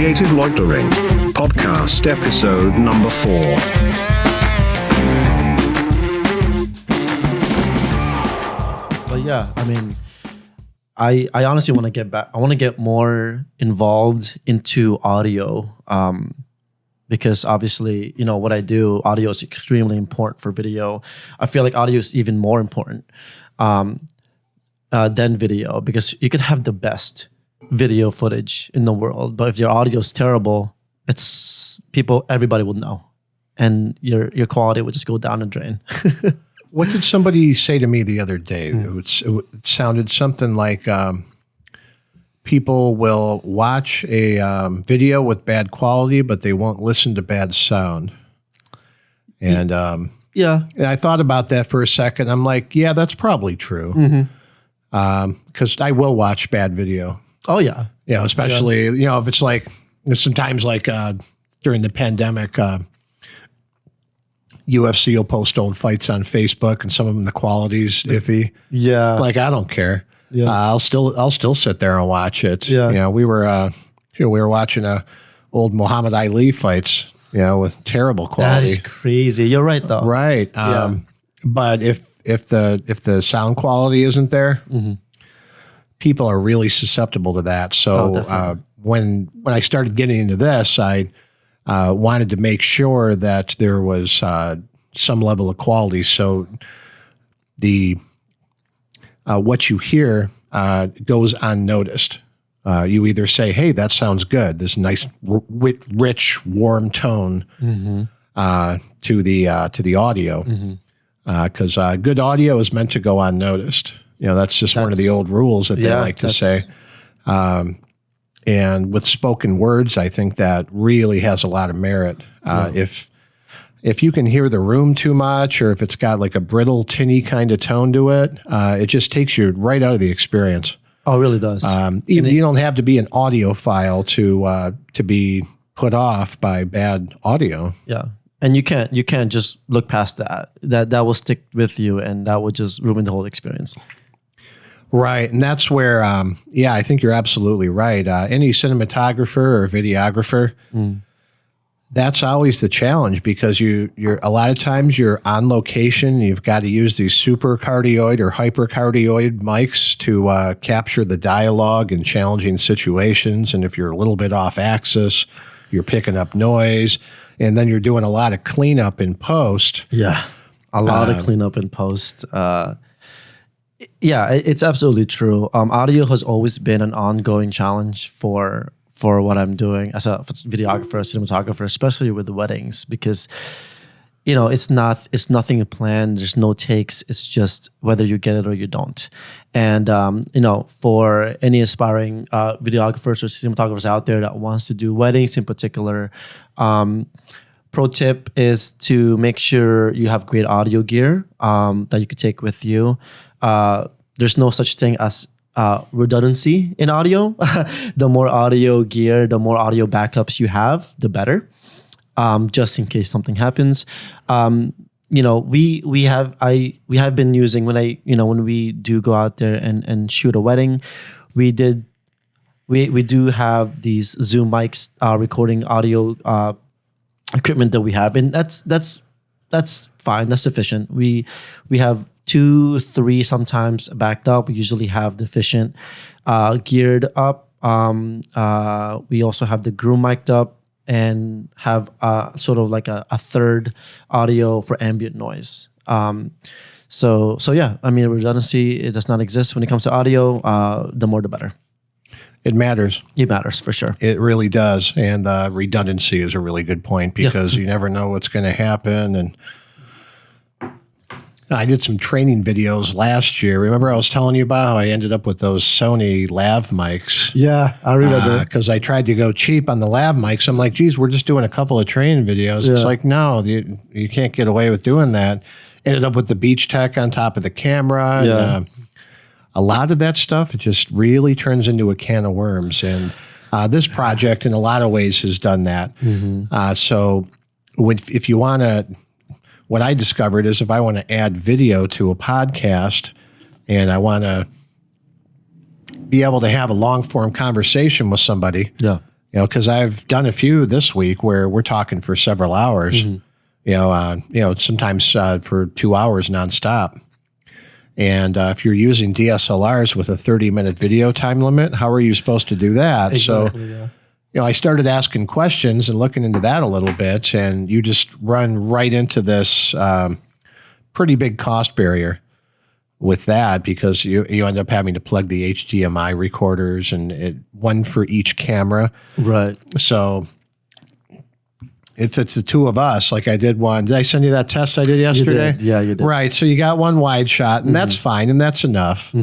Creative Loitering, podcast episode number 4. But yeah, I mean, I honestly want to get back. I want to get more involved into audio because obviously, you know, what I do, audio is extremely important for video. I feel like audio is even more important than video because you could have the best video footage in the world, but if your audio is terrible, everybody will know, and your quality would just go down the drain. What did somebody say to me the other day? It sounded something like people will watch a video with bad quality, but they won't listen to bad sound. And yeah, and I thought about that for a second. I'm like, yeah, that's probably true. Because I will watch bad video. Oh yeah, Yeah, especially you know if it's like sometimes like during the pandemic, UFC will post old fights on Facebook, and some of them the quality's iffy. Yeah, Like I don't care. Yeah. I'll still sit there and watch it. Yeah. You know, we were watching old Muhammad Ali fights. You know, with terrible that quality. is crazy. You're right though. Right. But if the sound quality isn't there, people are really susceptible to that. So when I started getting into this, I wanted to make sure that there was some level of quality. So the what you hear goes unnoticed. You either say, "Hey, that sounds good." This nice, rich, warm tone to the audio, because good audio is meant to go unnoticed. You know, that's just one of the old rules that they like to say. And with spoken words, I think that really has a lot of merit. If you can hear the room too much, or if it's got like a brittle, tinny kind of tone to it, it just takes you right out of the experience. Oh, it really does. You don't have to be an audiophile to be put off by bad audio. Yeah. And you can't just look past that. That will stick with you, and that will just ruin the whole experience. Right, and that's where, I think you're absolutely right. Any cinematographer or videographer, that's always the challenge because you're a lot of times you're on location. You've got to use these supercardioid or hypercardioid mics to capture the dialogue in challenging situations. And if you're a little bit off axis, you're picking up noise, and then you're doing a lot of cleanup in post. Yeah, a lot of cleanup in post. Yeah, it's absolutely true. Audio has always been an ongoing challenge for what I'm doing as a videographer, a cinematographer, especially with the weddings, because you know it's nothing planned. There's no takes. It's just whether you get it or you don't. And you know, for any aspiring videographers or cinematographers out there that wants to do weddings in particular, pro tip is to make sure you have great audio gear that you could take with you. There's no such thing as redundancy in audio. The more audio gear, the more audio backups you have, the better. Just in case something happens. You know, we have been using when we do go out there and shoot a wedding, we do have these Zoom mics recording audio equipment that we have, and that's fine. That's sufficient. We have 2, 3 sometimes backed up. We usually have the efficient geared up. We also have the groom mic'd up and have sort of like a third audio for ambient noise. So yeah, I mean, redundancy, it does not exist when it comes to audio. The more the better. It matters. It matters for sure. It really does. And redundancy is a really good point because you never know what's going to happen. And I did some training videos last year. Remember I was telling you about how I ended up with those Sony lav mics? Yeah, I remember. Because I tried to go cheap on the lav mics. I'm like, geez, we're just doing a couple of training videos. Yeah. It's like, no, you can't get away with doing that. Ended up with the Beach Tech on top of the camera. Yeah. And, a lot of that stuff, it just really turns into a can of worms. And this project, in a lot of ways, has done that. So if you want to, what I discovered is if I want to add video to a podcast and I want to be able to have a long-form conversation with somebody, because I've done a few this week where we're talking for several hours. Sometimes for 2 hours nonstop. And if you're using DSLRs with a 30-minute video time limit, how are you supposed to do that? Exactly, I started asking questions and looking into that a little bit, and you just run right into this pretty big cost barrier with that, because you end up having to plug the HDMI recorders and one for each camera. Right. So if it's the two of us, like I did one, did I send you that test I did yesterday? You did. Yeah, you did. Right. So you got one wide shot, and that's fine, and that's enough.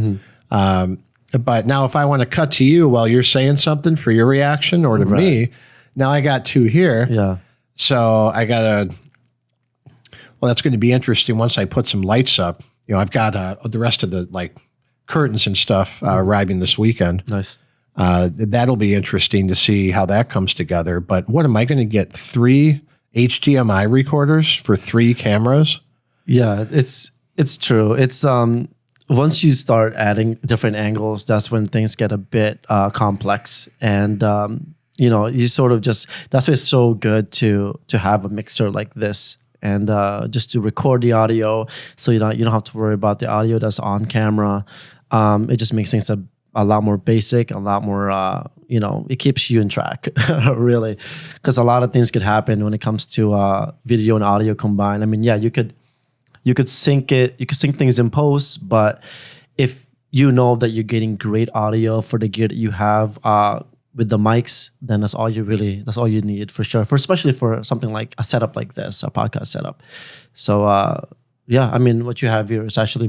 But now if I want to cut to you while you're saying something for your reaction, or to me, now I got two here. Yeah. So I got well, that's going to be interesting once I put some lights up. I've got the rest of the curtains and stuff arriving this weekend. Nice. That'll be interesting to see how that comes together. But what am I going to get? 3 HDMI recorders for 3 cameras? Yeah, it's true. It's once you start adding different angles, that's when things get a bit complex. And you sort of that's why it's so good to have a mixer like this, and just to record the audio, so you don't have to worry about the audio that's on camera. It just makes things a lot more basic, a lot more, it keeps you in track, really. Because a lot of things could happen when it comes to video and audio combined. I mean, yeah, you could sync it, you could sync things in post, but if you know that you're getting great audio for the gear that you have with the mics, then that's all you need for sure, especially for something like a setup like this, a podcast setup. So, I mean, what you have here is actually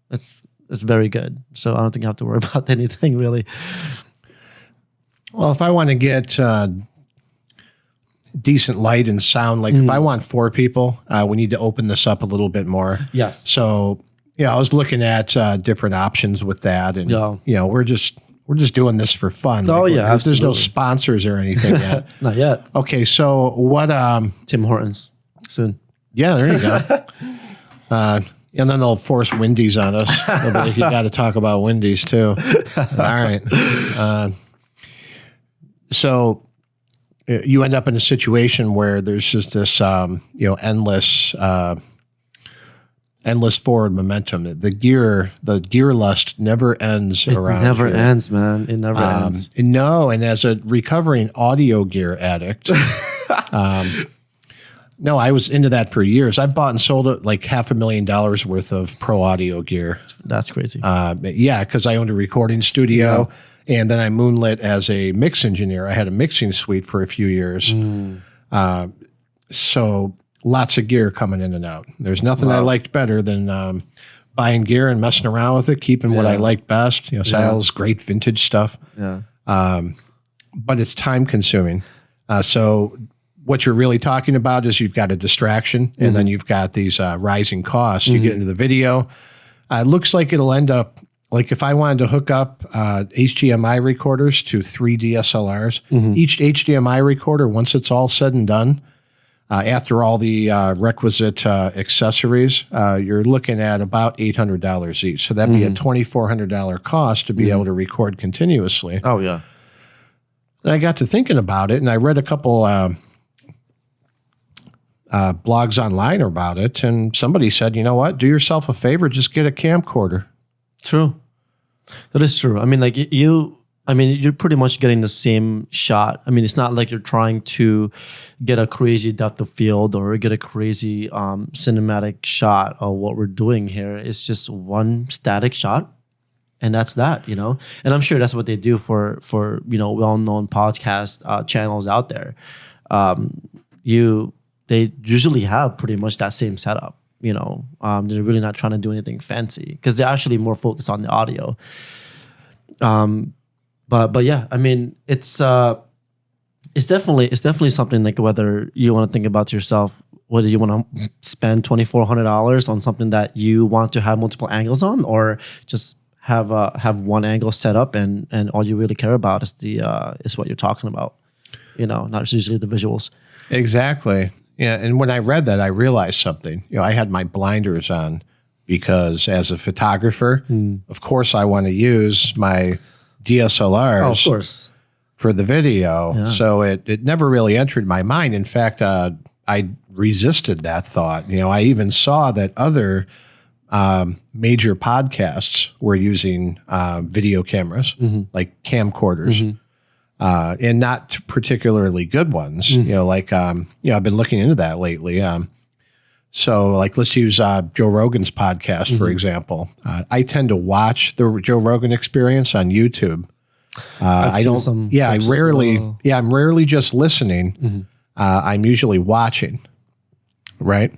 it's very good. So I don't think you have to worry about anything really. Well, if I want to get decent light and sound, if I want 4 people, we need to open this up a little bit more. Yes. So, I was looking at different options with that, and we're just doing this for fun. Oh yeah, there's no sponsors or anything yet. Not yet. Okay, so what? Tim Hortons soon. Yeah, there you go. And then they'll force Wendy's on us. They'll be like, you got to talk about Wendy's too. All right. So you end up in a situation where there's just this, endless forward momentum. The gear lust never ends around. It never here. ends, man. It never ends. No, and as a recovering audio gear addict, no, I was into that for years. I bought and sold $500,000 worth of pro audio gear. That's crazy. Yeah, because I owned a recording studio, and then I moonlit as a mix engineer. I had a mixing suite for a few years. So lots of gear coming in and out. There's nothing I liked better than buying gear and messing around with it, keeping what I liked best. Sales, great vintage stuff. Yeah. But it's time consuming. So what you're really talking about is you've got a distraction, and then you've got these rising costs. You get into the video. It looks like it'll end up, if I wanted to hook up HDMI recorders to 3 DSLRs, each HDMI recorder, once it's all said and done, after all the requisite accessories, you're looking at about $800 each. So that'd be a $2,400 cost to be able to record continuously. Oh, yeah. And I got to thinking about it, and I read a couple blogs online about it, and somebody said, you know what, do yourself a favor, just get a camcorder. True. That is true. I mean, you're pretty much getting the same shot. I mean, it's not like you're trying to get a crazy depth of field or get a crazy cinematic shot of what we're doing here. It's just one static shot, and that's that, And I'm sure that's what they do for well-known podcast channels out there. They usually have pretty much that same setup. They're really not trying to do anything fancy because they're actually more focused on the audio. But yeah, I mean, it's definitely something whether you want to think about yourself, whether you want to spend $2,400 on something that you want to have multiple angles on, or just have one angle set up and all you really care about is what you're talking about. Not usually the visuals. Exactly. Yeah, and when I read that, I realized something. I had my blinders on because as a photographer, of course, I want to use my DSLRs. Oh, of course. for the video. Yeah. So it never really entered my mind. In fact, I resisted that thought. I even saw that other major podcasts were using video cameras, like camcorders, and not particularly good ones. I've been looking into that lately. So, like, let's use Joe Rogan's podcast, for example. I tend to watch the Joe Rogan Experience on YouTube. I'm rarely just listening. I'm usually watching, right?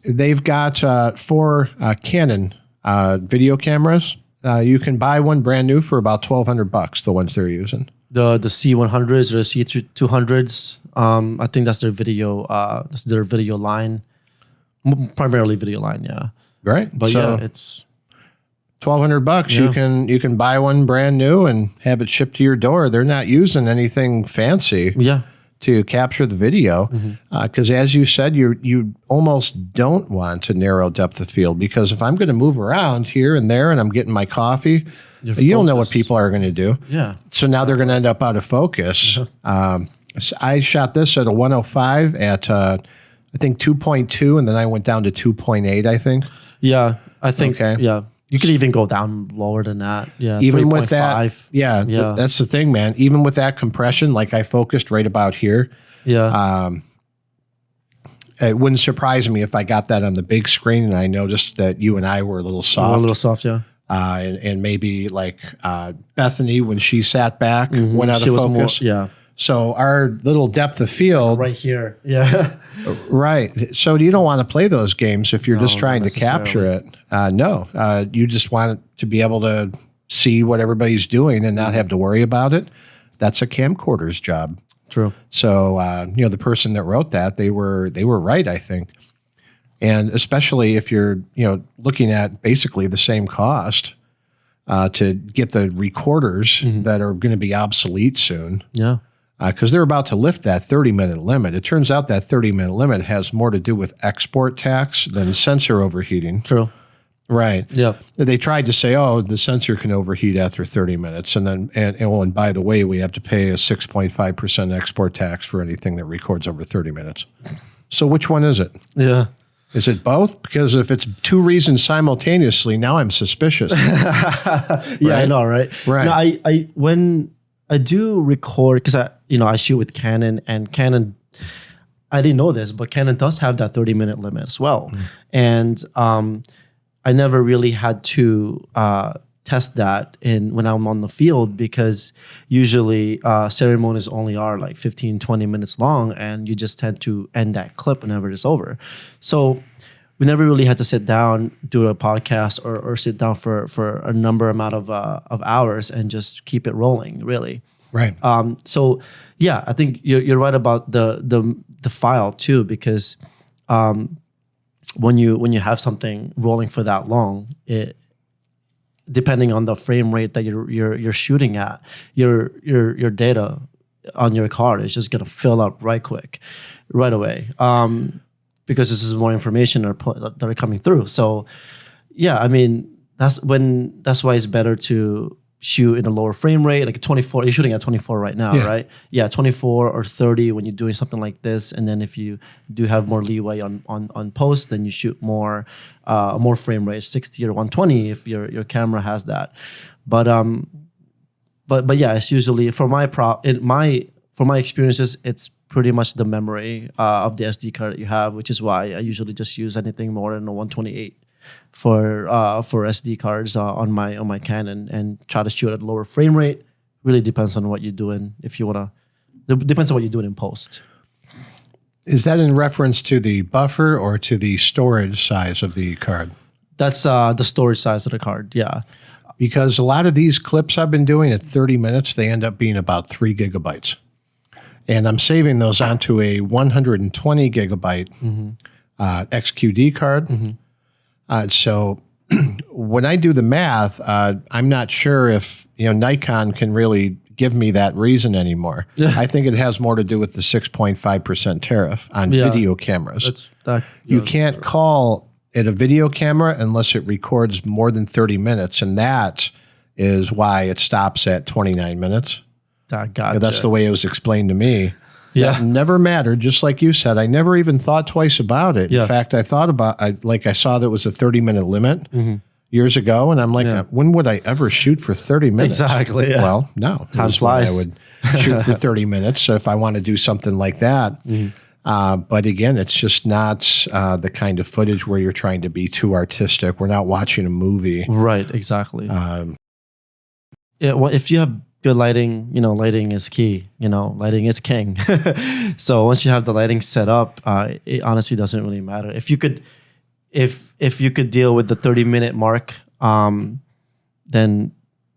They've got 4 Canon video cameras. You can buy one brand new for about $1,200, the ones they're using. The C100s or the C200s. I think that's their video. That's their video line, primarily video line. Yeah, right. But so it's $1,200. Yeah. You can buy one brand new and have it shipped to your door. They're not using anything fancy. Yeah. To capture the video, because as you said, you almost don't want to narrow depth of field, because if I'm going to move around here and there and I'm getting my coffee, you don't know what people are going to do. Yeah. So now they're going to end up out of focus. So I shot this at a 105 at I think 2.2, and then I went down to 2.8. I think. Yeah, I think. Okay. Yeah. You could even go down lower than that. Yeah. Even with that, 3.5. That's the thing, man. Even with that compression, like I focused right about here. Yeah. It wouldn't surprise me if I got that on the big screen and I noticed that you and I were a little soft. A little soft, yeah. And maybe like Bethany, when she sat back, went out of focus. Yeah. So our little depth of field. Right here. Yeah. Right. So you don't want to play those games if you're just trying to capture it. No. You just want to be able to see what everybody's doing and not have to worry about it. That's a camcorder's job. True. So, the person that wrote that, they were right, I think. And especially if you're, looking at basically the same cost to get the recorders that are going to be obsolete soon. Yeah. Because they're about to lift that 30-minute limit. It turns out that 30-minute limit has more to do with export tax than sensor overheating. True. Right. Yeah. They tried to say, the sensor can overheat after 30 minutes. And then, and by the way, we have to pay a 6.5% export tax for anything that records over 30 minutes. So which one is it? Yeah. Is it both? Because if it's 2 reasons simultaneously, now I'm suspicious. Yeah, I know, right? Right. No, I when I do record, because I shoot with Canon, and Canon, I didn't know this, but Canon does have that 30-minute limit as well. And I never really had to test that when I'm on the field, because usually ceremonies only are like 15, 20 minutes long, and you just tend to end that clip whenever it's over. So we never really had to sit down, do a podcast, or sit down for a number amount of hours and just keep it rolling, really. Right. So yeah, I think you're right about the file too, because when you have something rolling for that long, depending on the frame rate that you're shooting at, your data on your card is just gonna fill up right away. Because this is more information that are coming through. So yeah, I mean, that's why it's better to shoot in a lower frame rate, like a 24. You're shooting at 24 right now, right? Yeah, 24 or 30 when you're doing something like this. And then if you do have more leeway on post, then you shoot more frame rate, 60 or 120 if your camera has that. But yeah, it's usually for my experiences, it's pretty much the memory of the SD card that you have, which is why I usually just use anything more than a 128 for SD cards on my Canon, and try to shoot at a lower frame rate. Really depends on what you're doing. Depends on what you're doing in post. Is that in reference to the buffer or to the storage size of the card? That's the storage size of the card. Yeah. Because a lot of these clips I've been doing at 30 minutes, they end up being about 3 gigabytes. And I'm saving those onto a 120 gigabyte XQD card. So when I do the math, I'm not sure if Nikon can really give me that reason anymore. I think it has more to do with the 6.5% tariff on video cameras. You can't call it a video camera unless it records more than 30 minutes, and that is why it stops at 29 minutes. Gotcha. That's the way it was explained to me. Yeah. That never mattered. Just like you said, I never even thought twice about it. Yeah. In fact, I thought I saw there was a 30-minute limit years ago. And I'm like, when would I ever shoot for 30 minutes? Exactly. Yeah. Well, no. Time This is when flies. I would shoot for 30 minutes. So if I want to do something like that. But again, it's just not the kind of footage where you're trying to be too artistic. We're not watching a movie. Right. Exactly. Yeah. Well, if you have good lighting, lighting is key. Lighting is king. So once you have the lighting set up, it honestly doesn't really matter. If you could deal with the 30-minute mark, then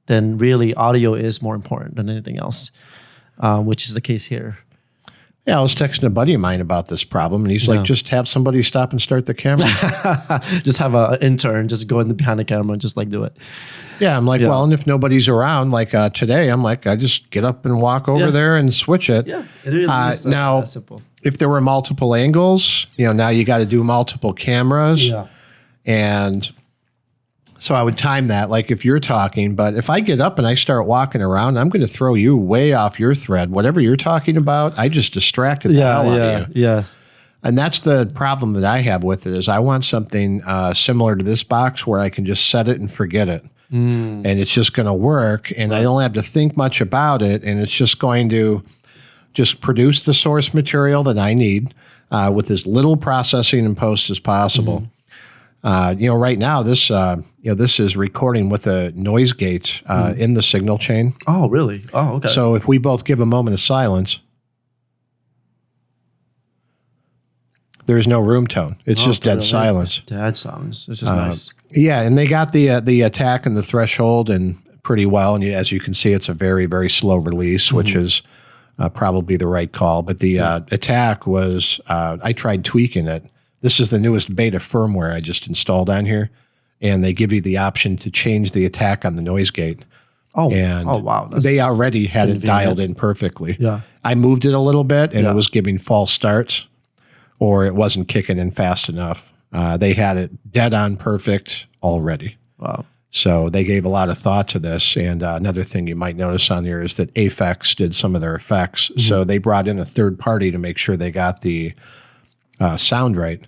really audio is more important than anything else, which is the case here. Yeah, I was texting a buddy of mine about this problem, and he's like, just have somebody stop and start the camera. Just have an intern just go in behind the camera and just do it. Yeah, I'm like, well, and if nobody's around, like today, I'm like, I just get up and walk over there and switch it. Yeah, it really is now, simple. If there were multiple angles, now you got to do multiple cameras. Yeah. And so I would time that, like if you're talking, but if I get up and I start walking around, I'm going to throw you way off your thread. Whatever you're talking about, I just distracted the hell out of you. Yeah. And that's the problem that I have with it is I want something similar to this box where I can just set it and forget it. And it's just going to work. And I don't have to think much about it. And it's just going to just produce the source material that I need with as little processing and post as possible. Right now, this is recording with a noise gate in the signal chain. Oh, really? Oh, okay. So if we both give a moment of silence, there's no room tone. It's just dead silence. Dead silence. It's just nice. Yeah, and they got the attack and the threshold and pretty well. And as you can see, it's a very, very slow release, which is probably the right call. But the attack was, I tried tweaking it. This is the newest beta firmware I just installed on here. And they give you the option to change the attack on the noise gate. Oh, wow. They already had it dialed in perfectly. Yeah. I moved it a little bit, and it was giving false starts, or it wasn't kicking in fast enough. They had it dead on perfect already. Wow. So they gave a lot of thought to this. And another thing you might notice on there is that Aphex did some of their effects. So they brought in a third party to make sure they got the sound right,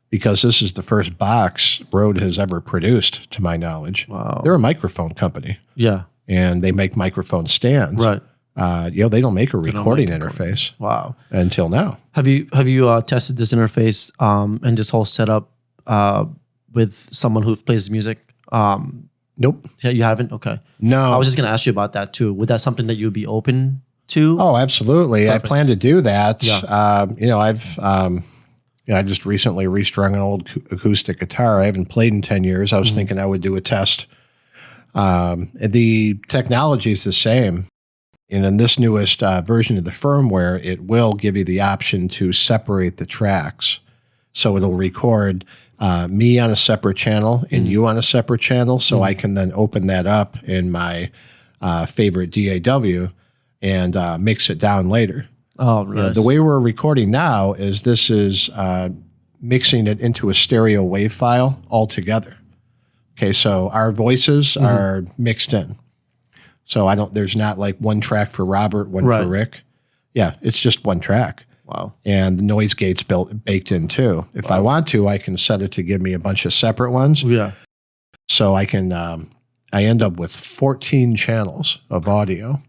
because this is the first box Rode has ever produced, to my knowledge. Wow. They're a microphone company. Yeah. And they make microphone stands. Right. They don't make a recording interface. Wow. Until now. Have you tested this interface and this whole setup with someone who plays music? Nope. Yeah, you haven't? Okay. No. I was just going to ask you about that too. Would that something that you'd be open to? Oh, absolutely. Perfect. I plan to do that. Yeah. I just recently restrung an old acoustic guitar. I haven't played in 10 years. I was thinking I would do a test. The technology is the same. And in this newest version of the firmware, it will give you the option to separate the tracks. So it'll record me on a separate channel and you on a separate channel. So I can then open that up in my favorite DAW and mix it down later. Oh, nice. The way we're recording now is this is mixing it into a stereo wave file altogether. Okay, so our voices are mixed in. So there's not like one track for Robert, one for Rick. Yeah, it's just one track. Wow. And the noise gate's baked in too. If I want to, I can set it to give me a bunch of separate ones. Yeah. So I can, I end up with 14 channels of audio.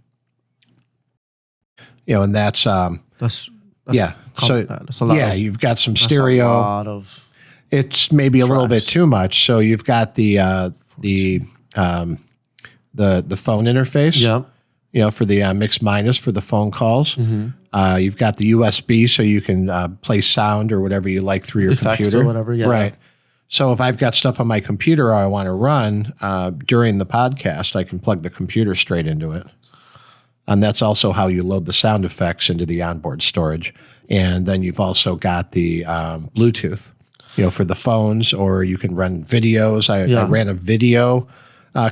And that's yeah. So that's a lot. Yeah, you've got some stereo. A lot of it's maybe a little bit too much. So you've got the phone interface. Yeah. For the mix minus for the phone calls. You've got the USB, so you can play sound or whatever you like through your effects computer. Or whatever. Yeah. Right. So if I've got stuff on my computer I want to run during the podcast, I can plug the computer straight into it. And that's also how you load the sound effects into the onboard storage. And then you've also got the Bluetooth, for the phones, or you can run videos. I ran a video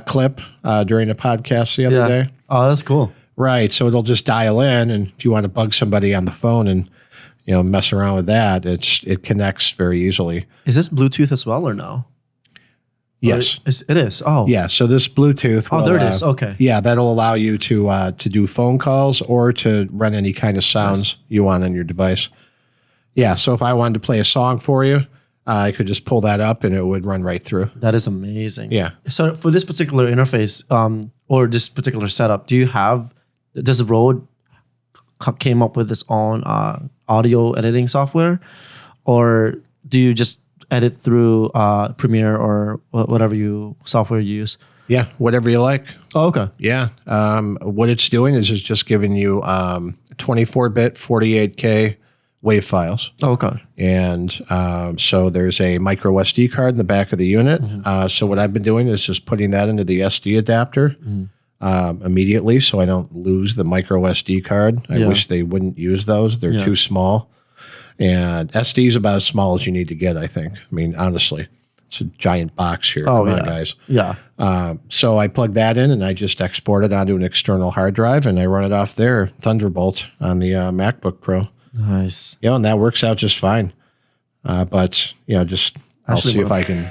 clip during a podcast the other day. Oh, that's cool. Right. So it'll just dial in, and if you want to bug somebody on the phone and mess around with that, it connects very easily. Is this Bluetooth as well or no? Yes. It is. Oh. Yeah. So this Bluetooth. Oh, will, there it is. Okay. Yeah, that'll allow you to do phone calls or to run any kind of sounds you want on your device. Yeah. So if I wanted to play a song for you, I could just pull that up and it would run right through. That is amazing. Yeah. So for this particular interface, or this particular setup, does Rode came up with its own audio editing software, or do you just edit through Premiere or whatever software you use? Yeah, whatever you like. Oh, okay. Yeah. What it's doing is it's just giving you 24-bit 48K WAV files. Oh, okay. And so there's a micro SD card in the back of the unit. So what I've been doing is just putting that into the SD adapter immediately so I don't lose the micro SD card. I wish they wouldn't use those. They're too small. And SD is about as small as you need to get, I think. I mean, honestly, it's a giant box here. Oh, Come on, guys. Yeah. So I plug that in and I just export it onto an external hard drive and I run it off there, Thunderbolt, on the MacBook Pro. Nice. Yeah, and that works out just fine. But, I'll see if I can.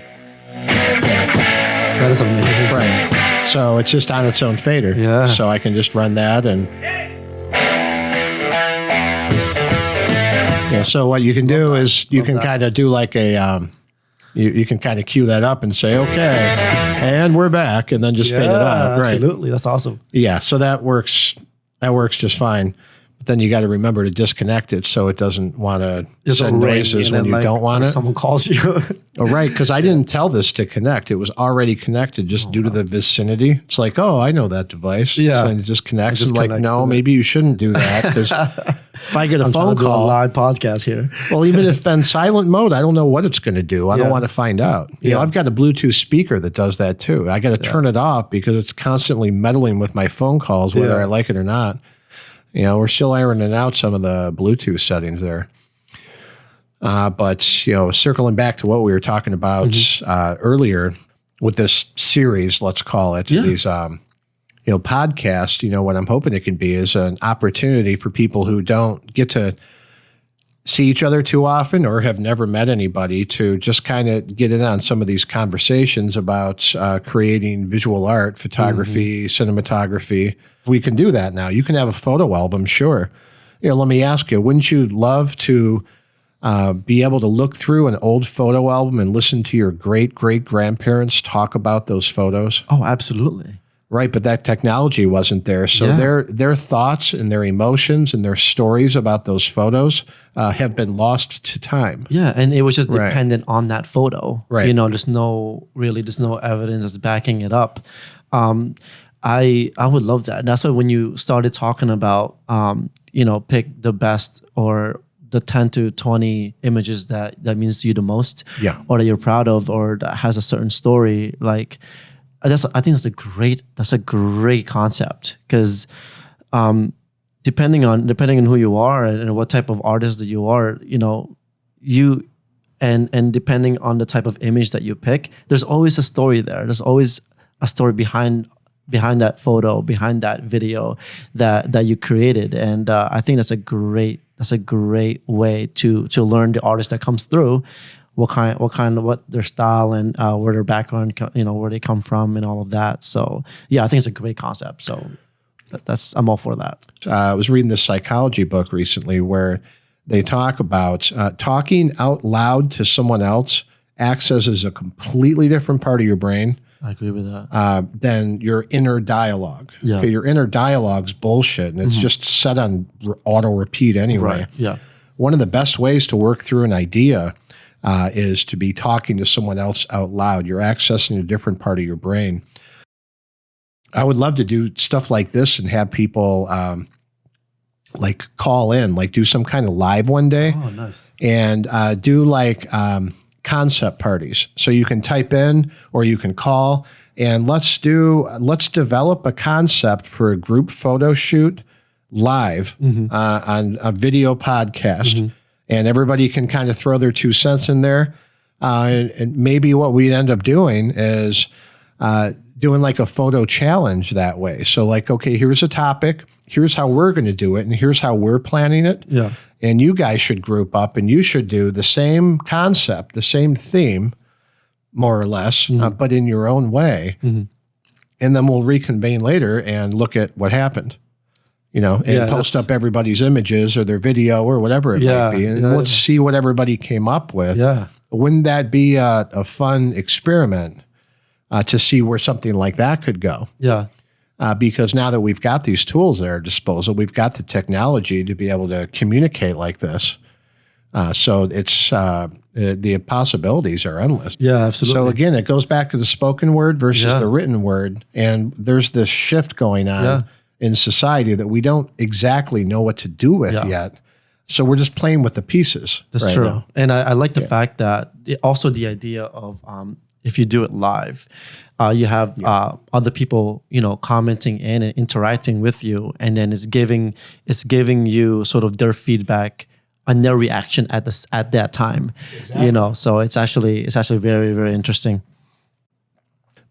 That is amazing. Right. So it's just on its own fader. Yeah. So I can just run that and. Yeah, so what you can do is you can kind of do like a, you can kind of cue that up and say, okay, and we're back, and then just fade it out. Right. Absolutely. That's awesome. Yeah, so that works just fine. But then you got to remember to disconnect it so it doesn't want to send noises when you don't want it. Someone calls you. Oh, right, because I didn't tell this to connect. It was already connected just due to the vicinity. It's like, oh, I know that device. Yeah. So it just connects. It just I'm like, connects no, to maybe you shouldn't do that because if I get a phone Do a call, live podcast here. well, even if in silent mode, I don't know what it's going to do. I don't want to find out. You know, I've got a Bluetooth speaker that does that too. I got to turn it off because it's constantly meddling with my phone calls, whether I like it or not. You know, we're still ironing out some of the Bluetooth settings there. But, circling back to what we were talking about earlier with this series, let's call it, these, podcasts, what I'm hoping it can be is an opportunity for people who don't get to see each other too often or have never met anybody to just kind of get in on some of these conversations about creating visual art, photography, cinematography. We can do that now. You can have a photo album, sure. Let me ask you, wouldn't you love to be able to look through an old photo album and listen to your great-great-grandparents talk about those photos? Oh, absolutely. Right, but that technology wasn't there. So their thoughts and their emotions and their stories about those photos have been lost to time. Yeah, and it was just dependent on that photo. Right. There's no evidence that's backing it up. I would love that. And that's why when you started talking about, pick the best or the 10 to 20 images that means to you the most, or that you're proud of, or that has a certain story, like. I think that's a great concept because depending on who you are and what type of artist that you are, you and depending on the type of image that you pick, there's always a story there. There's always a story behind that photo, behind that video that you created, and I think that's a great way to learn the artist that comes through. What their style and where their background, where they come from and all of that. So yeah, I think it's a great concept. So I'm all for that. I was reading this psychology book recently where they talk about talking out loud to someone else accesses a completely different part of your brain. I agree with that. Than your inner dialogue. Yeah. Okay, your inner dialogue's bullshit and it's just set on auto repeat anyway. Right. Yeah. One of the best ways to work through an idea is to be talking to someone else out loud. You're accessing a different part of your brain. I would love to do stuff like this and have people like call in, like do some kind of live one day. Oh, nice. And do like concept parties. So you can type in or you can call and let's develop a concept for a group photo shoot live on a video podcast. And everybody can kind of throw their 2 cents in there. And maybe what we'd end up doing is doing like a photo challenge that way. So like, okay, here's a topic. Here's how we're going to do it. And here's how we're planning it. Yeah. And you guys should group up and you should do the same concept, the same theme, more or less, but in your own way. And then we'll reconvene later and look at what happened, and post up everybody's images or their video or whatever it might be. And let's see what everybody came up with. Yeah. Wouldn't that be a fun experiment to see where something like that could go? Yeah. Because now that we've got these tools at our disposal, we've got the technology to be able to communicate like this. So it's the possibilities are endless. Yeah, absolutely. So again, it goes back to the spoken word versus the written word. And there's this shift going on in society that we don't exactly know what to do with yet. So we're just playing with the pieces. That's true. Now. And I like the fact that also the idea of if you do it live, you have other people, commenting in and interacting with you, and then it's giving you sort of their feedback and their reaction at that time. Exactly. So it's actually very, very interesting.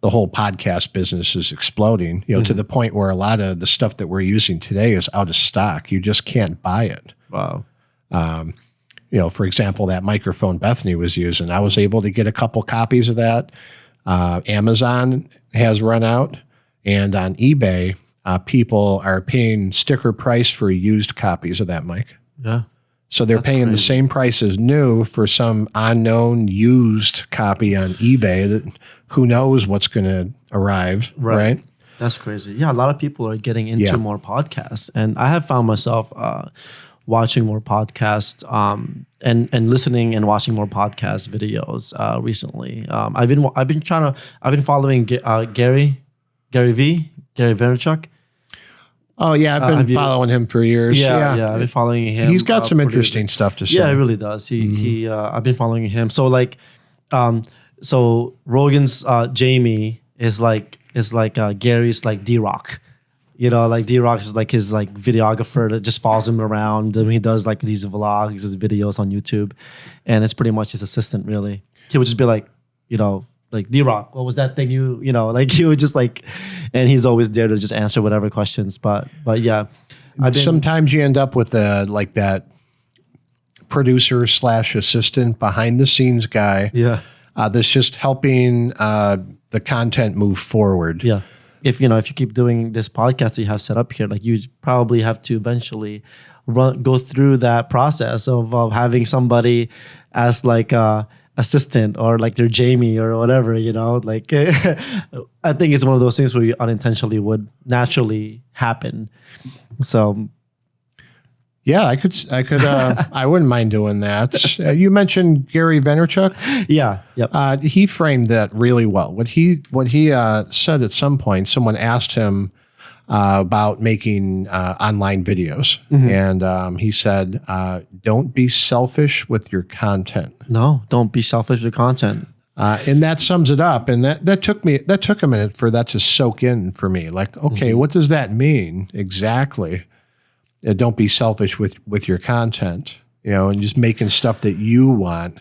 The whole podcast business is exploding, to the point where a lot of the stuff that we're using today is out of stock. You just can't buy it. Wow. For example, that microphone Bethany was using, I was able to get a couple copies of that. Amazon has run out, and on eBay, people are paying sticker price for used copies of that mic. Yeah. So they're paying the same price as new for some unknown used copy on eBay that who knows what's going to arrive, right? That's crazy. Yeah, a lot of people are getting into more podcasts, and I have found myself watching more podcasts and listening and watching more podcast videos recently. I've been following Gary Vaynerchuk. Oh yeah, I've been following him for years. Yeah, I've been following him. He's got some interesting stuff to say. Yeah, he really does. I've been following him. So so Rogan's Jamie is like Gary's like D-Rock. D-Rock is like his like videographer that just follows him around. And he does like these vlogs, his videos on YouTube, and it's pretty much his assistant really. He would just be like, like D-Rock, what was that thing he would just like, and he's always there to just answer whatever questions. But yeah. Sometimes you end up with that producer / assistant behind the scenes guy. Yeah. That's just helping the content move forward. Yeah. If you keep doing this podcast that you have set up here, like you probably have to eventually go through that process of having somebody as like assistant or like your Jamie or whatever, like I think it's one of those things where you unintentionally would naturally happen. So yeah, I could I wouldn't mind doing that. You mentioned Gary Vaynerchuk. Yeah. Yep. He framed that really well. What he said at some point, someone asked him about making online videos. And he said, don't be selfish with your content. No, don't be selfish with your content. And that sums it up. And that took a minute for that to soak in for me. Like, okay, what does that mean exactly? Don't be selfish with your content, and just making stuff that you want.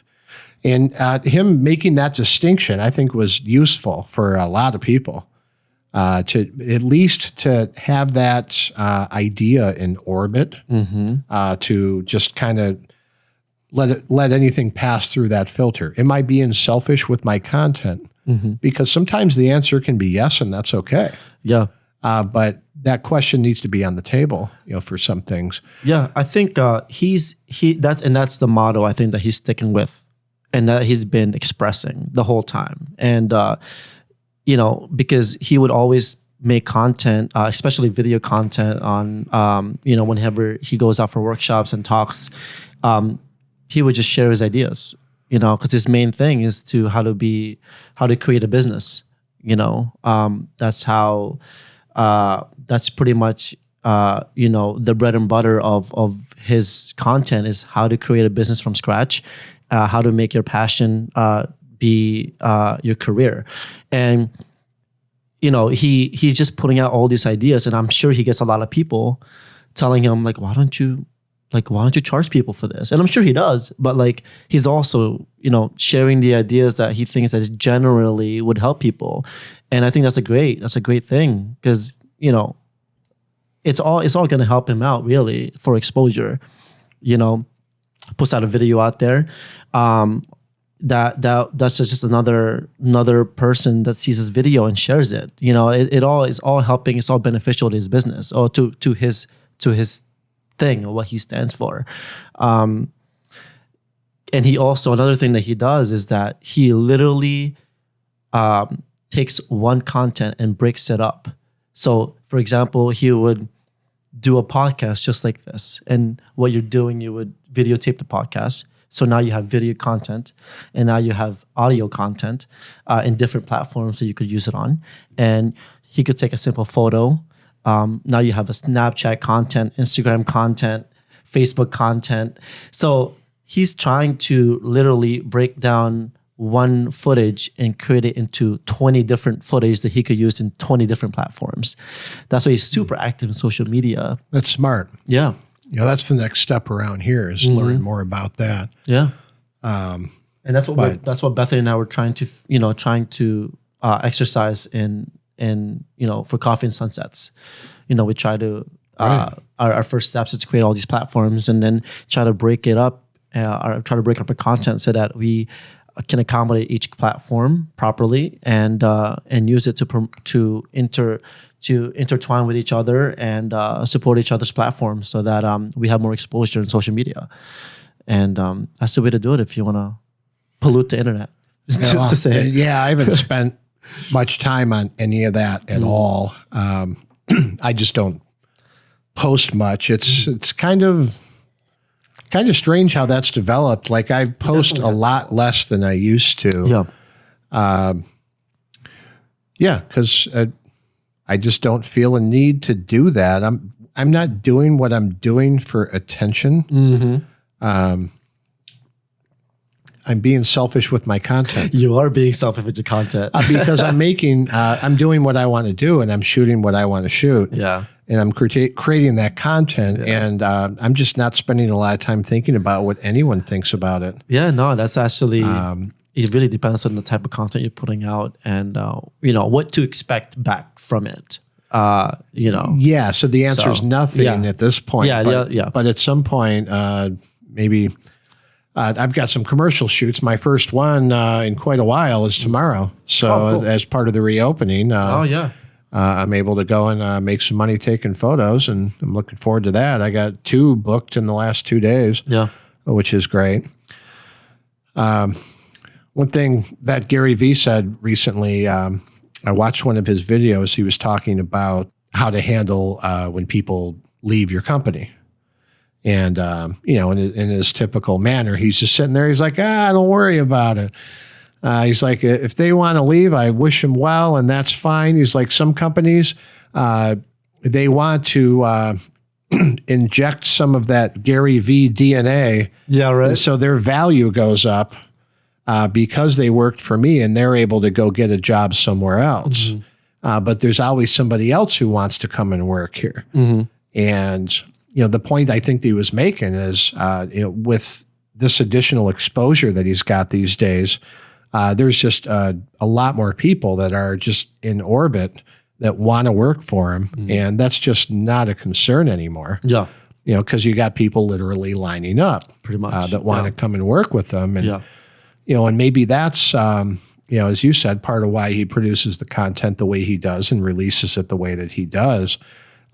And him making that distinction, I think, was useful for a lot of people. To at least to have that idea in orbit, to just kind of let anything pass through that filter. Am I being selfish with my content? Because sometimes the answer can be yes, and that's okay. Yeah. But that question needs to be on the table, for some things. Yeah, I think that's the motto I think that he's sticking with, and that he's been expressing the whole time. And because he would always make content, especially video content on, whenever he goes out for workshops and talks, he would just share his ideas, because his main thing is how to create a business. That's how. That's pretty much, the bread and butter of his content is how to create a business from scratch, how to make your passion be your career. And, he's just putting out all these ideas, and I'm sure he gets a lot of people telling him like, why don't you charge people for this? And I'm sure he does, but like, he's also, sharing the ideas that he thinks that generally would help people. And I think that's a great thing, because, it's all going to help him out really for exposure, puts out a video out there. that's just another person that sees his video and shares it. You know, it all is all helping. It's all beneficial to his business or to his thing or what he stands for. And he also, another thing that he does is that he literally takes one content and breaks it up. So, for example, he would do a podcast just like this, and what you're doing, you would videotape the podcast. So now you have video content, and now you have audio content in different platforms that you could use it on. And he could take a simple photo. Now you have a Snapchat content, Instagram content, Facebook content. So he's trying to literally break down one footage and create it into 20 different footage that he could use in 20 different platforms. That's why he's super active in social media. That's smart. Yeah. You know, that's the next step around here is learn more about that. Yeah. And that's what Bethany and I were trying to exercise in for Coffee and Sunsets. You know, we try to our first steps is to create all these platforms and then try to break it up, or try to break up the content so that we can accommodate each platform properly and use it to intertwine with each other and support each other's platforms so that we have more exposure in social media. And that's the way to do it if you want to pollute the internet. To say it. Yeah, I haven't spent much time on any of that at all. I just don't post much. It's kind of strange how that's developed. Like I post a lot less than I used to. Yeah. Because I just don't feel a need to do that. I'm not doing what I'm doing for attention. Mm-hmm. I'm being selfish with my content. You are being selfish with your content. Because I'm doing what I want to do and I'm shooting what I want to shoot. Yeah. And I'm creating that content, and I'm just not spending a lot of time thinking about what anyone thinks about it. Yeah, no, that's actually, it really depends on the type of content you're putting out and, what to expect back from it. Yeah, so the answer is nothing at this point. But at some point, maybe I've got some commercial shoots. My first one in quite a while is tomorrow. So as part of the reopening. I'm able to go and make some money taking photos, and I'm looking forward to that. I got 2 booked in the last 2 days, which is great. One thing that Gary Vee said recently, I watched one of his videos. He was talking about how to handle when people leave your company. And, in his typical manner, he's just sitting there. He's like, don't worry about it. He's like, if they want to leave, I wish them well, and that's fine. He's like, some companies, they want to inject some of that Gary Vee DNA. Yeah, right. So their value goes up because they worked for me, and they're able to go get a job somewhere else. Mm-hmm. But there's always somebody else who wants to come and work here. Mm-hmm. And, the point I think that he was making is, with this additional exposure that he's got these days, there's just a lot more people that are just in orbit that want to work for him. Mm-hmm. And that's just not a concern anymore. Yeah. Because you got people literally lining up pretty much that want to come and work with them. And, and maybe that's, as you said, part of why he produces the content the way he does and releases it the way that he does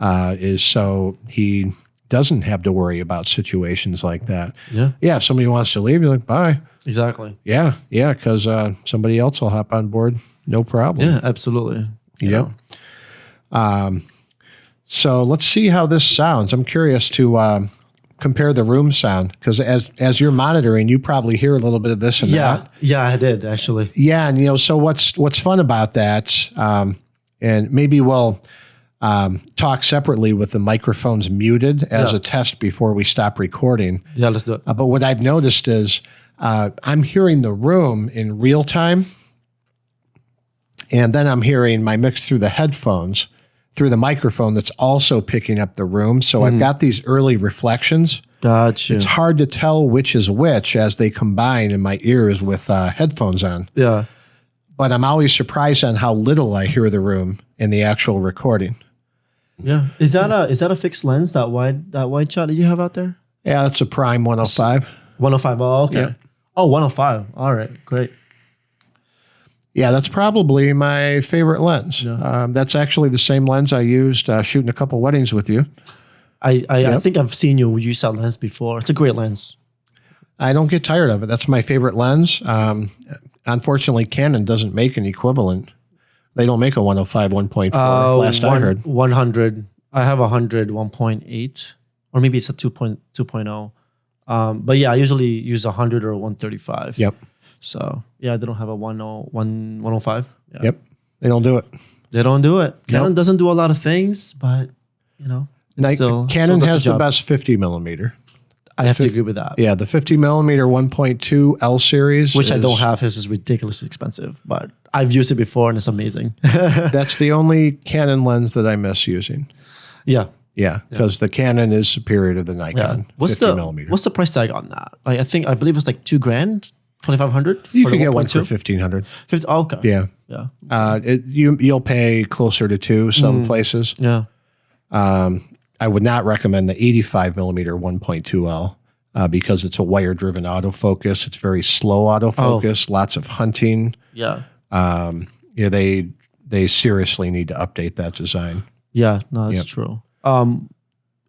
is so he doesn't have to worry about situations like that. Yeah. Yeah. If somebody wants to leave, you're like, bye. Exactly. Yeah. Yeah. Because somebody else will hop on board. No problem. Yeah, absolutely. Yeah. So let's see how this sounds. I'm curious to compare the room sound because as you're monitoring, you probably hear a little bit of this and that. Yeah, I did actually. Yeah. And, so what's fun about that, and maybe we'll talk separately with the microphones muted as a test before we stop recording. Yeah, let's do it. But what I've noticed is I'm hearing the room in real time, and then I'm hearing my mix through the headphones, through the microphone that's also picking up the room. So I've got these early reflections. Gotcha. It's hard to tell which is which as they combine in my ears with headphones on. Yeah. But I'm always surprised on how little I hear the room in the actual recording. Yeah. Is that a fixed lens, that wide shot that you have out there? Yeah, that's a Prime 105. 105. Oh, okay. Yeah. Oh, 105. All right, great. Yeah, that's probably my favorite lens. Yeah. That's actually the same lens I used shooting a couple weddings with you. I think I've seen you use that lens before. It's a great lens. I don't get tired of it. That's my favorite lens. Unfortunately, Canon doesn't make an equivalent. They don't make a 105 1.4. Last I heard, 100. I have 100 1.8, or maybe it's a 2.0. But yeah, I usually use 100 or 135. Yep. So yeah, they don't have a 105. Yeah. Yep. They don't do it. They don't do it. Canon Nope. doesn't do a lot of things, but you know, Canon does has the job. best 50 millimeter. I have to agree with that. Yeah, the 50 millimeter 1.2 L series, Which I don't have. His is ridiculously expensive, but I've used it before and it's amazing. That's the only Canon lens that I miss using. Yeah. Yeah, because the Canon is superior to the Nikon. What's 50 millimeter. What's the price tag on that? I believe it's like $2,000, 2,500. You could get one for 1,500. 50. Oh, okay. Yeah. Yeah. You'll pay closer to two some places. Yeah. I would not recommend the 85 millimeter 1.2 L because it's a wire driven autofocus. It's very slow autofocus. Lots of hunting. Yeah. Yeah, they seriously need to update that design. Yeah. No, that's true.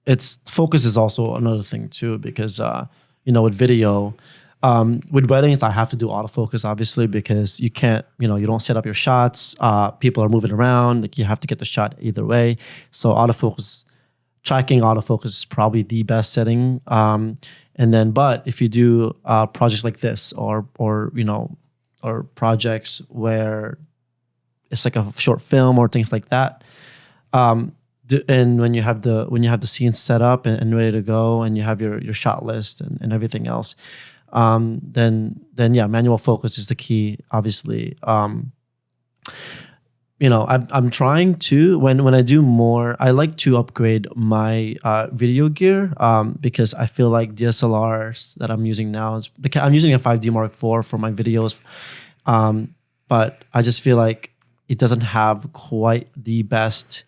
It's focus is also another thing too, because with video, with weddings, I have to do autofocus obviously because you can't, you don't set up your shots. People are moving around. Like you have to get the shot either way. So tracking autofocus is probably the best setting. But if you do projects like this or projects where it's like a short film or things like that, and when you have the scenes set up and ready to go, and you have your shot list and everything else, then manual focus is the key. Obviously, I'm trying to when I do more, I like to upgrade my video gear because I feel like DSLRs that I'm using now because I'm using a 5D Mark IV for my videos, but I just feel like it doesn't have quite the best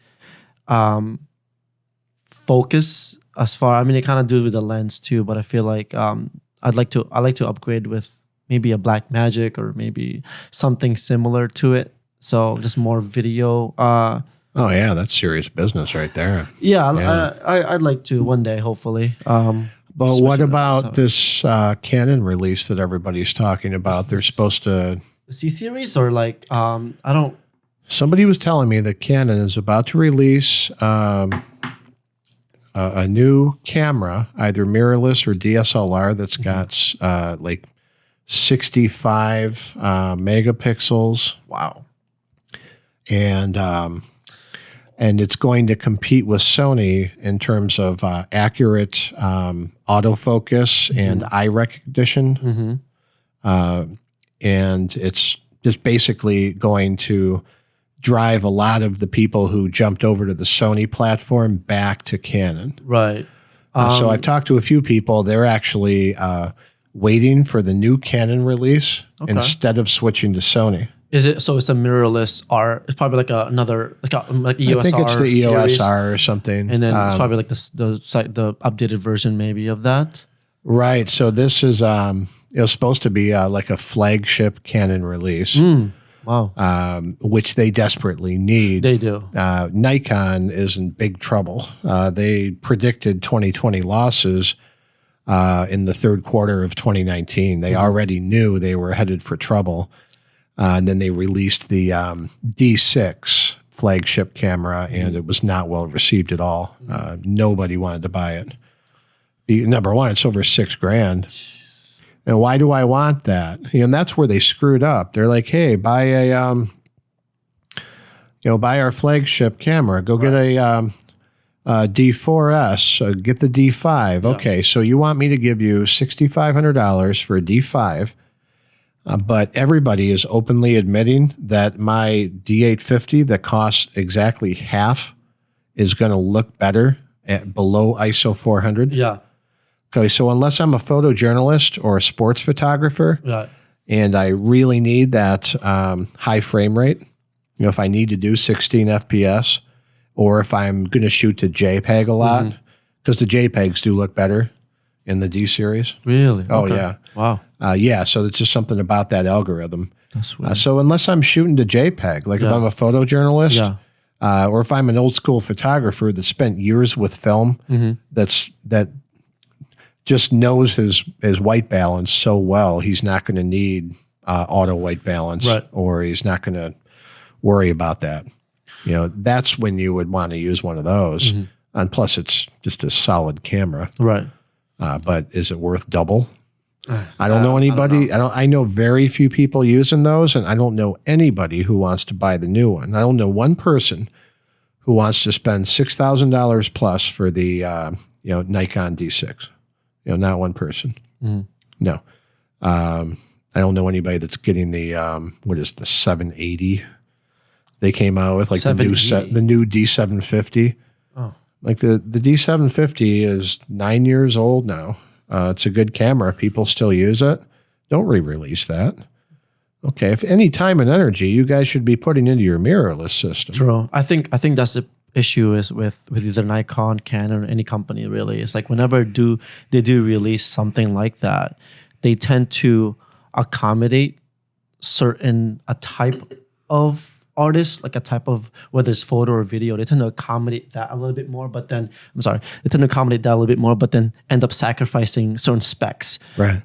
focus as far. I mean, it kind of do with the lens too, but I feel like I like to upgrade with maybe a Black Magic or maybe something similar to it. So just more video. Oh yeah, that's serious business right there. Yeah. I'd like to one day, hopefully. But what about this Canon release that everybody's talking about? They're supposed to the C series or like I don't. Somebody was telling me that Canon is about to release a new camera, either mirrorless or DSLR, that's got like 65 megapixels. Wow. And it's going to compete with Sony in terms of accurate autofocus and eye recognition. And it's just basically going to drive a lot of the people who jumped over to the Sony platform back to Canon. Right. So I've talked to a few people. They're actually waiting for the new Canon release instead of switching to Sony. Is it so? It's a mirrorless R. It's probably like another like EOS R. I think it's the EOS series. R or something. And then it's probably like the updated version maybe of that. Right. So this is it was supposed to be like a flagship Canon release. Wow. Which they desperately need. They do. Nikon is in big trouble. They predicted 2020 losses in the third quarter of 2019. They already knew they were headed for trouble. And then they released the D6 flagship camera, and it was not well received at all. Nobody wanted to buy it. Number one, it's over $6,000. And why do I want that? And that's where they screwed up. They're like, hey, buy our flagship camera. Go get a D4S. Get the D5. Yeah. Okay, so you want me to give you $6,500 for a D5, but everybody is openly admitting that my D850 that costs exactly half is going to look better at below ISO 400. Yeah. Okay, so unless I'm a photojournalist or a sports photographer, and I really need that high frame rate, if I need to do 16 FPS, or if I'm going to shoot to JPEG a lot, because the JPEGs do look better in the D series. Really? Oh, yeah. Wow. Yeah, so it's just something about that algorithm. That's weird. So unless I'm shooting to JPEG, like if I'm a photojournalist, or if I'm an old school photographer that spent years with film, that just knows his white balance so well, he's not going to need auto white balance, or he's not going to worry about that. That's when you would want to use one of those. And plus, it's just a solid camera. Right. But is it worth double? I don't know anybody. I know very few people using those, and I don't know anybody who wants to buy the new one. I don't know one person who wants to spend $6,000 plus for the Nikon D6. Not one person. No. I don't know anybody that's getting the what is the 780 they came out with, like the new D750. Oh, like the D750 is 9 years old now. It's a good camera. People still use it. Don't re-release that. Okay, if any time and energy you guys should be putting into your mirrorless system. True. I think that's the issue is with either Nikon, Canon, or any company really. It's like whenever they do release something like that, they tend to accommodate a type of artist, like a type of, whether it's photo or video, they tend to accommodate that a little bit more, but then, they tend to accommodate that a little bit more, but then end up sacrificing certain specs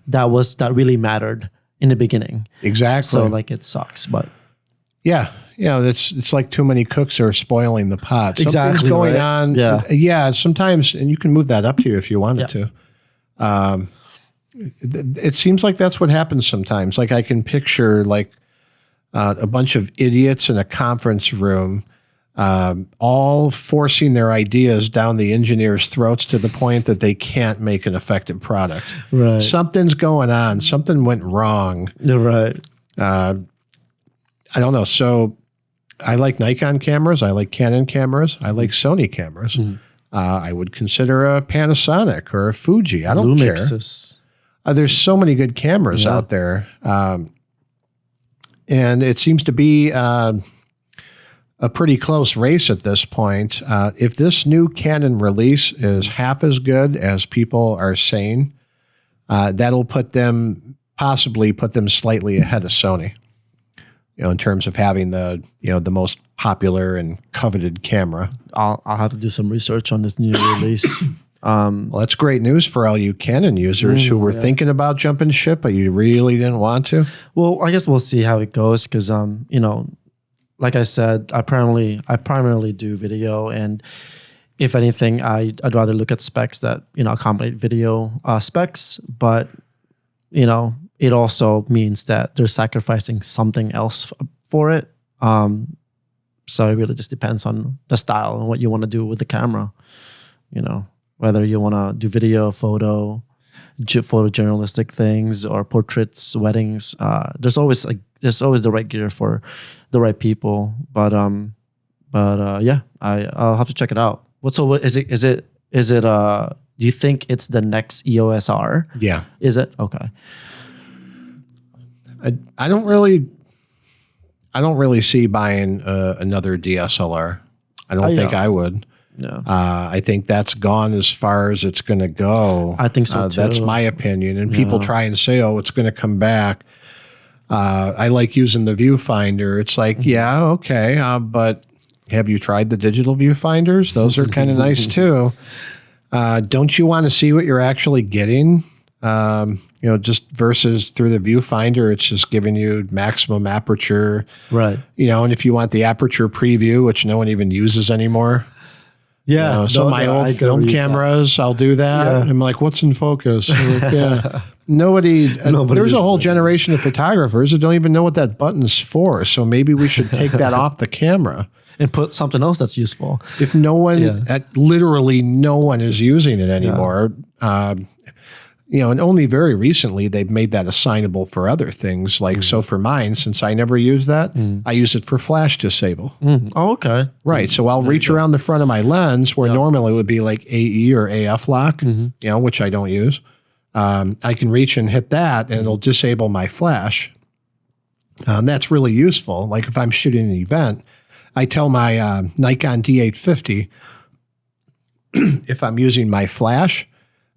that really mattered in the beginning. Exactly. So like it sucks, but. Yeah. It's like too many cooks are spoiling the pot. Something's going on. Yeah. Sometimes, and you can move that up here if you wanted to. It seems like that's what happens sometimes. Like I can picture like a bunch of idiots in a conference room, all forcing their ideas down the engineers' throats to the point that they can't make an effective product. Right. Something's going on. Something went wrong. You're right. I don't know. So I like Nikon cameras. I like Canon cameras. I like Sony cameras. I would consider a Panasonic or a Fuji. I don't care. There's so many good cameras out there. And it seems to be a pretty close race at this point. If this new Canon release is half as good as people are saying, that'll possibly put them slightly ahead of Sony, in terms of having the most popular and coveted camera. I'll have to do some research on this new release. Well, that's great news for all you Canon users who were thinking about jumping ship, but you really didn't want to. Well, I guess we'll see how it goes because, like I said, I primarily do video, and if anything, I'd rather look at specs that accommodate video specs, but it also means that they're sacrificing something else for it. So it really just depends on the style and what you want to do with the camera, whether you want to do video, photojournalistic things or portraits, weddings. There's always the right gear for the right people. But yeah, I'll have to check it out. Is it? Do you think it's the next EOS R? Yeah. Is it? Okay. I don't really see buying another DSLR. I don't think I would. No. I think that's gone as far as it's going to go. I think so too. That's my opinion. And people try and say, "Oh, it's going to come back." I like using the viewfinder. It's like, yeah, okay, but have you tried the digital viewfinders? Those are kind of nice too. Don't you want to see what you're actually getting? Just versus through the viewfinder, it's just giving you maximum aperture. Right. And if you want the aperture preview, which no one even uses anymore. Yeah. Some of my old film cameras, I'll do that. Yeah. I'm like, what's in focus? Like, yeah. Nobody there's a whole generation of photographers that don't even know what that button's for. So maybe we should take that off the camera. And put something else that's useful. If no one, literally no one is using it anymore, and only very recently they've made that assignable for other things. Like, so for mine, since I never use that, I use it for flash disable. Oh, okay. Right. So I'll reach around the front of my lens where normally it would be like AE or AF lock, which I don't use. I can reach and hit that and it'll disable my flash. That's really useful. Like if I'm shooting an event, I tell my Nikon D850, if I'm using my flash,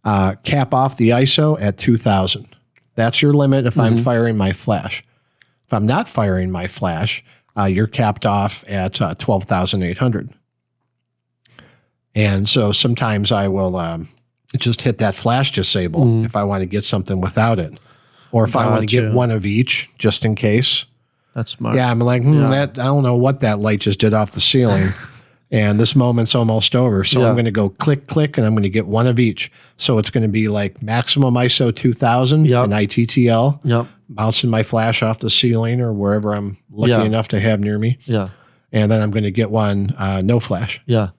cap off the ISO at 2000. That's your limit if I'm firing my flash. If I'm not firing my flash, you're capped off at 12,800. And so sometimes I will just hit that flash disable if I want to get something without it. Or if I want to get one of each, just in case. That's smart. Yeah, I'm like, that I don't know what that light just did off the ceiling. And this moment's almost over. So I'm going to go click, click, and I'm going to get one of each. So it's going to be like maximum ISO 2000 and ITTL, bouncing my flash off the ceiling or wherever I'm lucky enough to have near me. Yeah. And then I'm going to get one no flash. Yeah.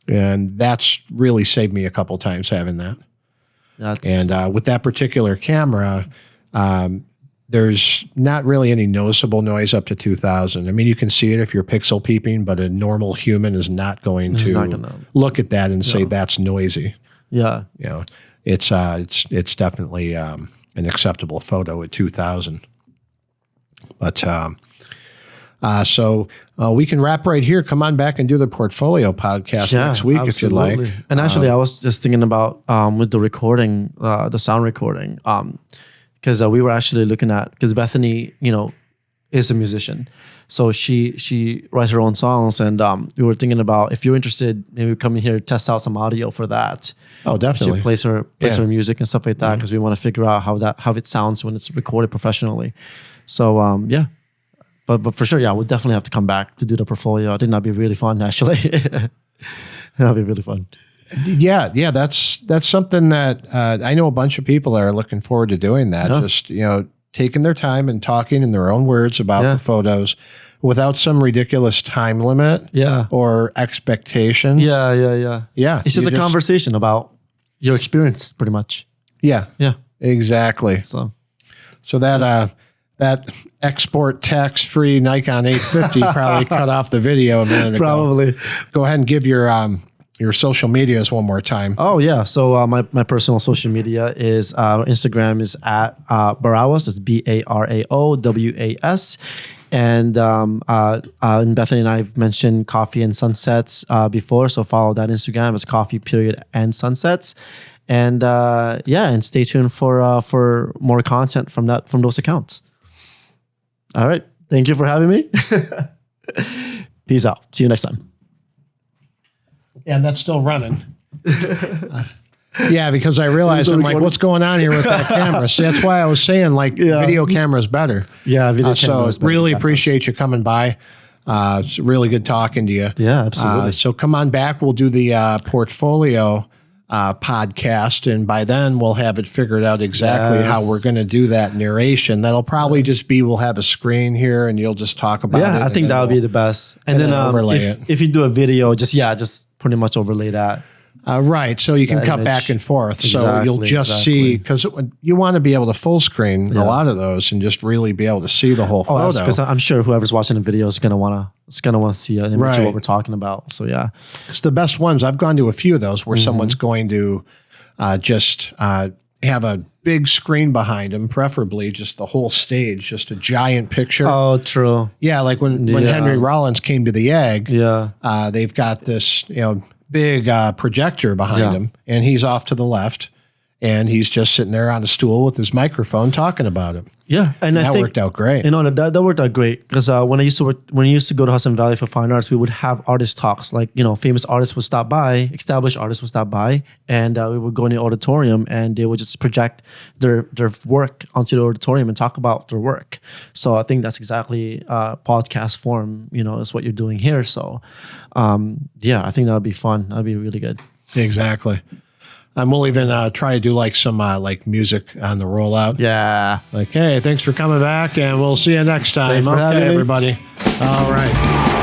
And that's really saved me a couple times having that. And with that particular camera, there's not really any noticeable noise up to 2000. I mean, you can see it if you're pixel peeping, but a normal human is not going to look at that and say that's noisy. Yeah. You know, it's definitely an acceptable photo at 2000. But so we can wrap right here. Come on back and do the portfolio podcast next week if you'd like. And actually, I was just thinking about with the recording, the sound recording, because we were actually looking at, because Bethany, is a musician, so she writes her own songs, and we were thinking about, if you're interested, maybe come in here test out some audio for that. Oh, definitely. She plays her music and stuff like that, because we want to figure out how it sounds when it's recorded professionally. So But for sure, we'll definitely have to come back to do the portfolio. I think that'd be really fun, actually. That'd be really fun. Yeah, that's something that I know a bunch of people are looking forward to doing that. Yeah. Just, taking their time and talking in their own words about the photos without some ridiculous time limit or expectations. Yeah. It's just a conversation about your experience, pretty much. Yeah. Exactly. So that export tax-free Nikon 850 probably cut off the video a minute ago. Probably. Go ahead and give your social medias one more time. Oh, yeah. So my personal social media is, Instagram is at Barawas. That's BARAOWAS. And Bethany and I have mentioned Coffee and Sunsets before. So follow that Instagram. It's coffee_and_sunsets. And and stay tuned for more content from those accounts. All right. Thank you for having me. Peace out. See you next time. And that's still running. Because I realized, I'm like, what's going on here with that camera? See, that's why I was saying, video camera is better. Yeah, video camera is better. So really appreciate you coming by. It's really good talking to you. Yeah, absolutely. So come on back. We'll do the portfolio podcast, and by then we'll have it figured out exactly how we're going to do that narration. That'll probably just be, we'll have a screen here and you'll just talk about it. Yeah, I think that would be the best. And then overlay it. If you do a video, just pretty much overlay that. Right, so you can cut image back and forth. So you'll just see, because you want to be able to full screen a lot of those and just really be able to see the whole photo. Because I'm sure whoever's watching the video is gonna want to see an image of what we're talking about. So it's the best ones. I've gone to a few of those where someone's going to just have a big screen behind them, preferably just the whole stage, just a giant picture. Oh, true. Yeah, like when Henry Rollins came to the Egg. They've got this big projector behind him, and he's off to the left, and he's just sitting there on a stool with his microphone talking about it. Yeah, and I think worked out great. That worked out great, because when I used to go to Hudson Valley for fine arts, we would have artist talks. Like famous artists would stop by, established artists would stop by, and we would go in the auditorium, and they would just project their work onto the auditorium and talk about their work. So I think that's exactly podcast form. Is what you're doing here. So I think that would be fun. That'd be really good. Exactly. And we'll even try to do some music on the rollout. Yeah. Like, hey, thanks for coming back, and we'll see you next time. Okay, everybody. All right.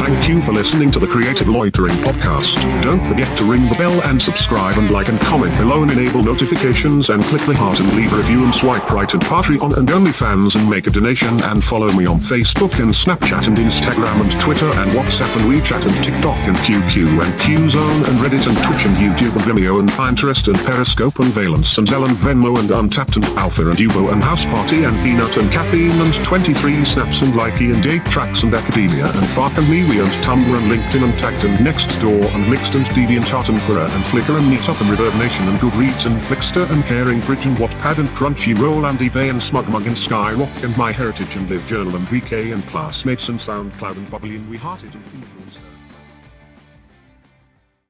Thank you for listening to the Creative Loitering podcast. Don't forget to ring the bell and subscribe and like and comment below and enable notifications, and click the heart and leave a review and swipe right at Patreon and OnlyFans and make a donation, and follow me on Facebook and Snapchat and Instagram and Twitter and WhatsApp and WeChat and TikTok and QQ and QZone and Reddit and Twitch and YouTube and Vimeo and Pinterest and Periscope and Valence and Zelle and Venmo and Untapped and Alpha and Ubo and House Party and Peanut and Caffeine and 23 Snaps and Likey and 8 Tracks and Academia and Fark and MeWe and Tumblr and LinkedIn and Tagged and Nextdoor and Mixed and DeviantArt and Quora and Flickr and Meetup and Reverb Nation and Goodreads and Flickster and Caring Bridge and Wattpad and Crunchyroll and eBay and Smugmug and Skyrock and MyHeritage and LiveJournal and VK and Classmates and SoundCloud and Bubbly and We Hearted and